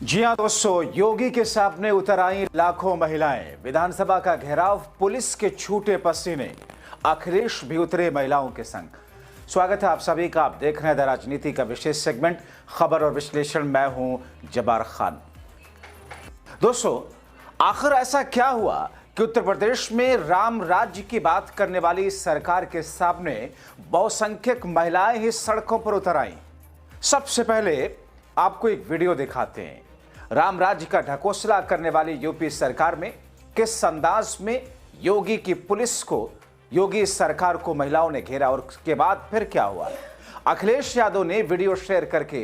जी हां दोस्तों, योगी के सामने उतर आई लाखों महिलाएं। विधानसभा का घेराव, पुलिस के छूटे पसीने, अखिलेश भी उतरे महिलाओं के संग। स्वागत है आप सभी का। आप देख रहे हैं द राजनीति का विशेष सेगमेंट खबर और विश्लेषण। मैं हूं जब्बार खान। दोस्तों, आखिर ऐसा क्या हुआ कि उत्तर प्रदेश में राम राज्य की बात करने वाली सरकार के सामने बहुसंख्यक महिलाएं ही सड़कों पर उतर आईं। सबसे पहले आपको एक वीडियो दिखाते हैं। राम राज्य का ढकोसला करने वाली यूपी सरकार में किस अंदाज में योगी की पुलिस को, योगी सरकार को महिलाओं ने घेरा और उसके बाद फिर क्या हुआ। अखिलेश यादव ने वीडियो शेयर करके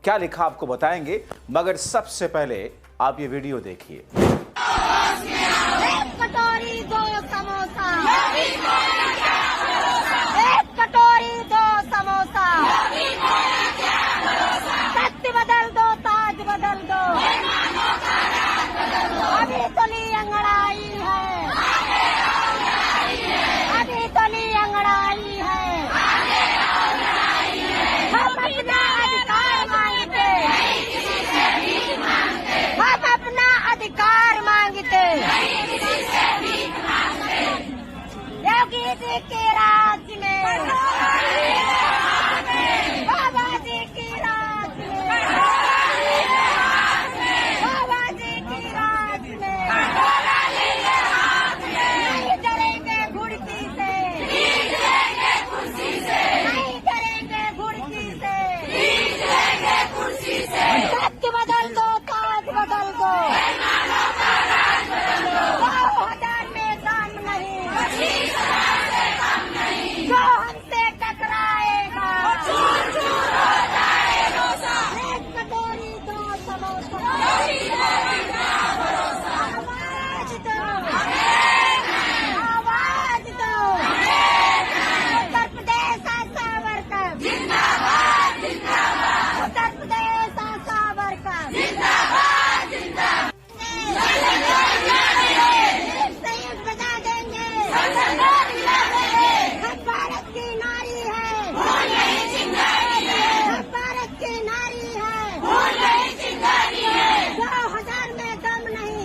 क्या लिखा आपको बताएंगे, मगर सबसे पहले आप ये वीडियो देखिए। एक कटोरी दो समोसा, एक कटोरी दो समोसा, सत्य बदल दो, ताज बदल दो, अभी तली अंगड़ाई है, अभी तली अंगड़ाई है। हम अपना अधिकार मांगते, हम अपना अधिकार मांगते। योगी जी के राज में, बाबा जी की राज में, बाबा जी की राज में, नहीं डरेंगे घुड़की से, नहीं डरेंगे घुड़की से, सत्य बदल दो, ताज बदल दो, 2000 में काम नहीं, जो हमसे टकराएगा, एक कटोरी दो समोसा, आवाज दो, आवाज दो, उत्तर प्रदेश आशा वर्कर जिंदाबाद, उत्तर प्रदेश आशा वर्कर जिंदाबाद, संयुक्त बजा देंगे, हम भारत की नारी है, हम भारत की नारी है, 2000 में दम नहीं,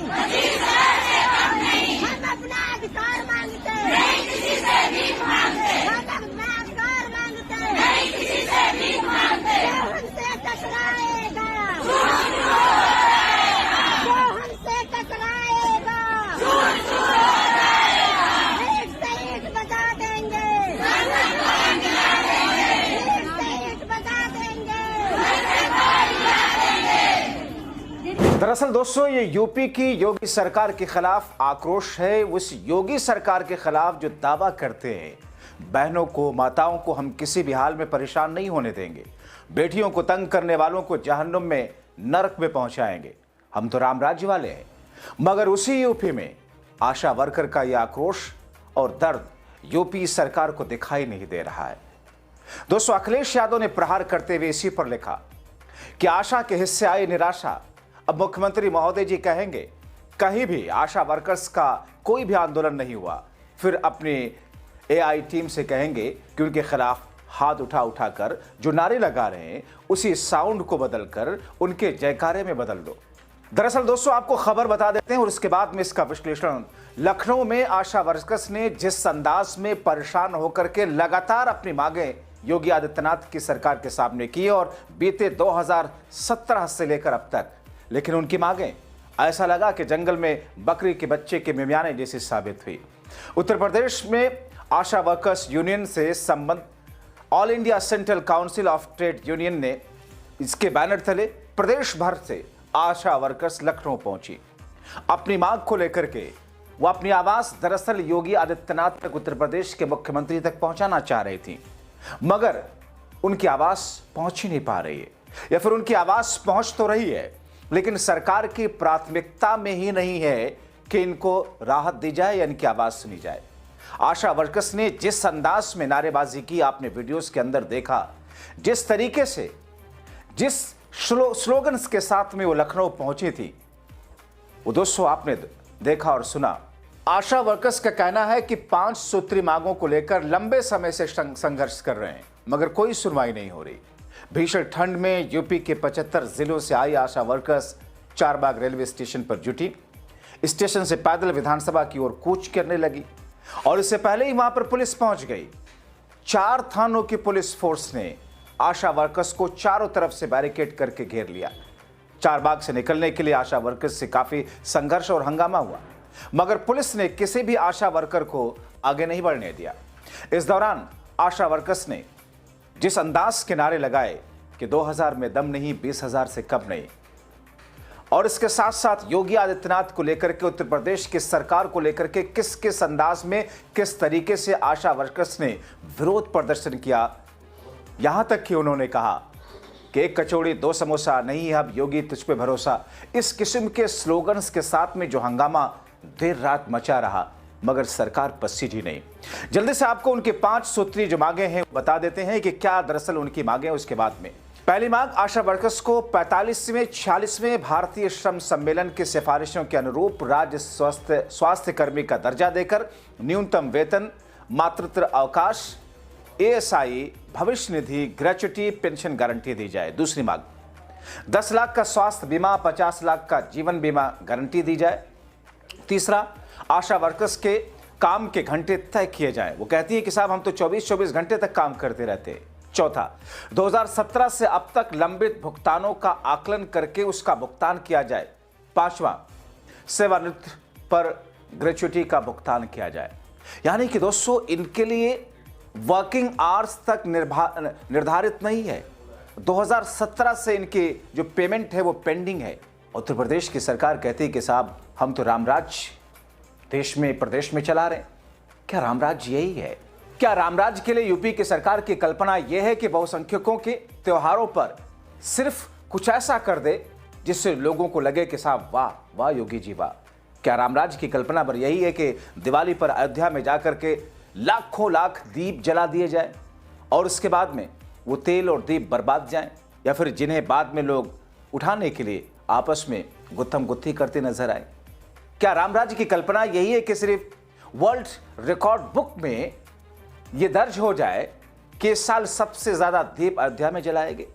हम अपना अधिकार मांगते, हम अपना अधिकार मांगते, जो हमसे टकराएगा, जो हमसे टकराएगा, एक से एक बजा देंगे, एक से एक बजा देंगे। दरअसल दोस्तों, ये यूपी की योगी सरकार के खिलाफ आक्रोश है। उस योगी सरकार के खिलाफ जो दावा करते हैं, बहनों को, माताओं को हम किसी भी हाल में परेशान नहीं होने देंगे, बेटियों को तंग करने वालों को जहन्नुम में, नरक में पहुंचाएंगे, हम तो राम राज्य वाले हैं। मगर उसी यूपी में आशा वर्कर का यह आक्रोश और दर्द यूपी सरकार को दिखाई नहीं दे रहा है। दोस्तों, अखिलेश यादव ने प्रहार करते हुए इसी पर लिखा कि आशा के हिस्से आई निराशा। अब मुख्यमंत्री महोदय जी कहेंगे कहीं भी आशा वर्कर्स का कोई भी आंदोलन नहीं हुआ, फिर अपनी एआई टीम से कहेंगे कि उनके खिलाफ हाथ उठा उठाकर जो नारे लगा रहे हैं उसी साउंड को बदलकर उनके जयकारे में बदल दो। दरअसल दोस्तों, आपको खबर बता देते हैं और उसके बाद में इसका विश्लेषण। लखनऊ में आशा वर्कर्स ने जिस अंदाज में परेशान होकर के लगातार अपनी मांगें योगी आदित्यनाथ की सरकार के सामने की और बीते 2017 से लेकर अब तक, लेकिन उनकी मांगें ऐसा लगा कि जंगल में बकरी के बच्चे के मिमियाने जैसी साबित हुई। उत्तर प्रदेश में आशा वर्कर्स यूनियन से संबंध all India central council of trade union ने, इसके बैनर तले प्रदेश भर से आशा वर्कर्स लखनऊ पहुंची। अपनी मांग को लेकर के वो अपनी आवाज दरअसल योगी आदित्यनाथ तक, उत्तर प्रदेश के मुख्यमंत्री तक पहुंचाना चाह रही थी, मगर उनकी आवाज पहुंच ही नहीं पा रही है, या फिर उनकी आवाज पहुंच तो रही है लेकिन सरकार की प्राथमिकता में ही नहीं है कि इनको राहत दी जाए या इनकी आवाज सुनी जाए। आशा वर्कर्स ने जिस अंदाज में नारेबाजी की, आपने वीडियोस के अंदर देखा, जिस तरीके से, जिस स्लोगन्स के साथ में वो लखनऊ पहुंची थी, वो दोस्तों आपने देखा और सुना। आशा वर्कर्स का कहना है कि 5 सूत्री मांगों को लेकर लंबे समय से संघर्ष कर रहे हैं, मगर कोई सुनवाई नहीं हो रही। भीषण ठंड में यूपी के 75 जिलों से आई आशा वर्कर्स चारबाग रेलवे स्टेशन पर जुटी, स्टेशन से पैदल विधानसभा की ओर कूच करने लगी और इससे पहले ही वहां पर पुलिस पहुंच गई। 4 थानों की पुलिस फोर्स ने आशा वर्कर्स को चारों तरफ से बैरिकेड करके घेर लिया। चारबाग से निकलने के लिए आशा वर्कर्स से काफी संघर्ष और हंगामा हुआ, मगर पुलिस ने किसी भी आशा वर्कर को आगे नहीं बढ़ने दिया। इस दौरान आशा वर्कर्स ने जिस अंदाज के नारे लगाए कि 2000 में दम नहीं, 20,000 से कम नहीं, और इसके साथ साथ योगी आदित्यनाथ को लेकर के, उत्तर प्रदेश की सरकार को लेकर के किस किस अंदाज में, किस तरीके से आशा वर्कर्स ने विरोध प्रदर्शन किया, यहां तक कि उन्होंने कहा कि 1 कचौड़ी 2 समोसा नहीं, अब योगी तुझ पे भरोसा, इस किस्म के स्लोगन्स के साथ में जो हंगामा देर रात मचा रहा, मगर सरकार पसीजी नहीं। जल्दी से आपको उनके 5 सूत्री जो मांगे हैं बता देते हैं कि क्या दरअसल उनकी मांगे हैं। उसके बाद में पहली मांग, आशा वर्कर्स को 45वें 46वें भारतीय श्रम सम्मेलन की सिफारिशों के अनुरूप राज्य स्वास्थ्य कर्मी का दर्जा देकर न्यूनतम वेतन, मातृत्व अवकाश, ASI, भविष्य निधि, ग्रेच्युटी, पेंशन गारंटी दी जाए। दूसरी मांग, 10 लाख का स्वास्थ्य बीमा, 50 लाख का जीवन बीमा गारंटी दी जाए। तीसरा, आशा वर्कर्स के काम के घंटे तय किए जाएं। वो कहती है कि साहब हम तो 24-24 घंटे तक काम करते रहते हैं। चौथा, 2017 से अब तक लंबित भुगतानों का आकलन करके उसका भुगतान किया जाए। पांचवा, सेवानिवृत्ति पर ग्रेच्युटी का भुगतान किया जाए। यानी कि दोस्तों, इनके लिए वर्किंग आवर्स तक निर्धारित नहीं है। 2017 से इनके जो पेमेंट है वो पेंडिंग है। उत्तर प्रदेश की सरकार कहती है कि साहब हम तो रामराज देश में, प्रदेश में चला रहे हैं। क्या रामराज यही है? क्या रामराज के लिए यूपी की सरकार की कल्पना यह है कि बहुसंख्यकों के त्योहारों पर सिर्फ कुछ ऐसा कर दे जिससे लोगों को लगे कि साहब वाह वाह योगी जी वाह? क्या रामराज की कल्पना पर यही है कि दिवाली पर अयोध्या में जाकर के लाखों लाख दीप जला दिए जाए और उसके बाद में वो तेल और दीप बर्बाद जाएं, या फिर जिन्हें बाद में लोग उठाने के लिए आपस में गुत्थम गुत्थी करते नजर आए? क्या रामराज की कल्पना यही है कि सिर्फ वर्ल्ड रिकॉर्ड बुक में यह दर्ज हो जाए कि इस साल सबसे ज्यादा दीप अयोध्या में जलाए गए?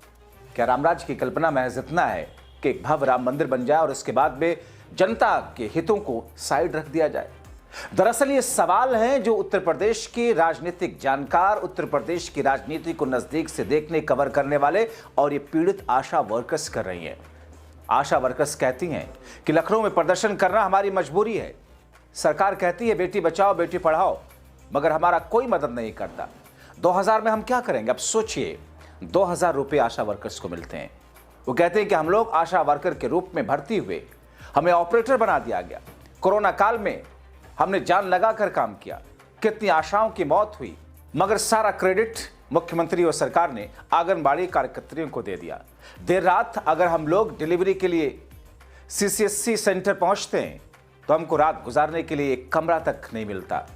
क्या रामराज की कल्पना महज इतना है कि एक भव्य राम मंदिर बन जाए और इसके बाद में जनता के हितों को साइड रख दिया जाए? दरअसल ये सवाल हैं जो उत्तर प्रदेश के राजनीतिक जानकार, उत्तर प्रदेश की राजनीति को नजदीक से देखने, कवर करने वाले और ये पीड़ित आशा वर्कर्स कर रही हैं। आशा वर्कर्स कहती हैं कि लखनऊ में प्रदर्शन करना हमारी मजबूरी है। सरकार कहती है बेटी बचाओ बेटी पढ़ाओ, मगर हमारा कोई मदद नहीं करता। 2000 में हम क्या करेंगे? अब सोचिए, 2000 रुपये आशा वर्कर्स को मिलते हैं। वो कहते हैं कि हम लोग आशा वर्कर के रूप में भर्ती हुए, हमें ऑपरेटर बना दिया गया। कोरोना काल में हमने जान लगाकर काम किया, कितनी आशाओं की मौत हुई, मगर सारा क्रेडिट मुख्यमंत्री और सरकार ने आंगनबाड़ी कार्यकर्तियों को दे दिया। देर रात अगर हम लोग डिलीवरी के लिए CCSC सेंटर पहुंचते हैं तो हमको रात गुजारने के लिए एक कमरा तक नहीं मिलता।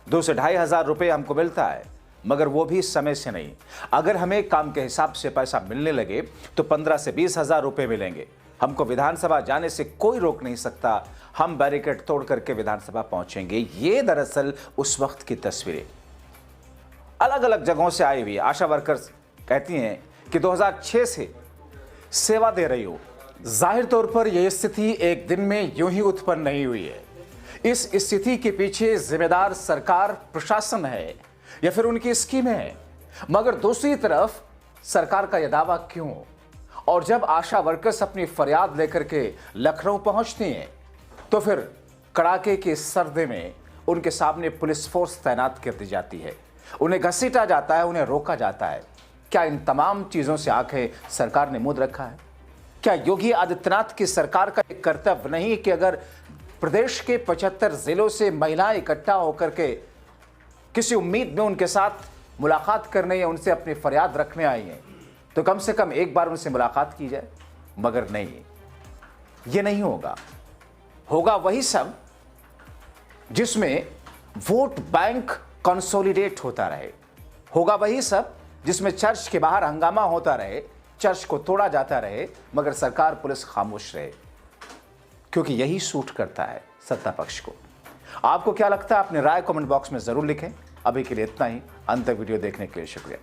2 से 2,500 हजार रुपये हमको मिलता है, मगर वो भी समय से नहीं। अगर हमें काम के हिसाब से पैसा मिलने लगे तो 15 से 20 हजार रुपये मिलेंगे। हमको विधानसभा जाने से कोई रोक नहीं सकता, हम बैरिकेड तोड़ करके विधानसभा पहुंचेंगे। ये दरअसल उस वक्त की तस्वीरें अलग अलग जगहों से आई हुई। आशा वर्कर्स कहती हैं कि 2006 से सेवा दे रही हो। जाहिर तौर पर यह स्थिति एक दिन में यूं ही उत्पन्न नहीं हुई है। इस स्थिति के पीछे जिम्मेदार सरकार, प्रशासन है या फिर उनकी स्कीमें हैं। मगर दूसरी तरफ सरकार का यह दावा क्यों? और जब आशा वर्कर्स अपनी फरियाद लेकर के लखनऊ पहुंचती हैं तो फिर कड़ाके के सर्दी में उनके सामने पुलिस फोर्स तैनात कर दी जाती है, उन्हें घसीटा जाता है, उन्हें रोका जाता है। क्या इन तमाम चीजों से आंखें सरकार ने मूंद रखा है? क्या योगी आदित्यनाथ की सरकार का एक कर्तव्य नहीं कि अगर प्रदेश के 75 जिलों से महिलाएं इकट्ठा होकर के किसी उम्मीद में उनके साथ मुलाकात करने या उनसे अपनी फरियाद रखने आई हैं, तो कम से कम एक बार उनसे मुलाकात की जाए? मगर नहीं, ये नहीं होगा। होगा वही सब जिसमें वोट बैंक कंसोलिडेट होता रहे, होगा वही सब जिसमें चर्च के बाहर हंगामा होता रहे, चर्च को तोड़ा जाता रहे, मगर सरकार पुलिस खामोश रहे, क्योंकि यही सूट करता है सत्ता पक्ष को। आपको क्या लगता है? अपनी राय कमेंट बॉक्स में जरूर लिखें। अभी के लिए इतना ही। अंत तक वीडियो देखने के लिए शुक्रिया।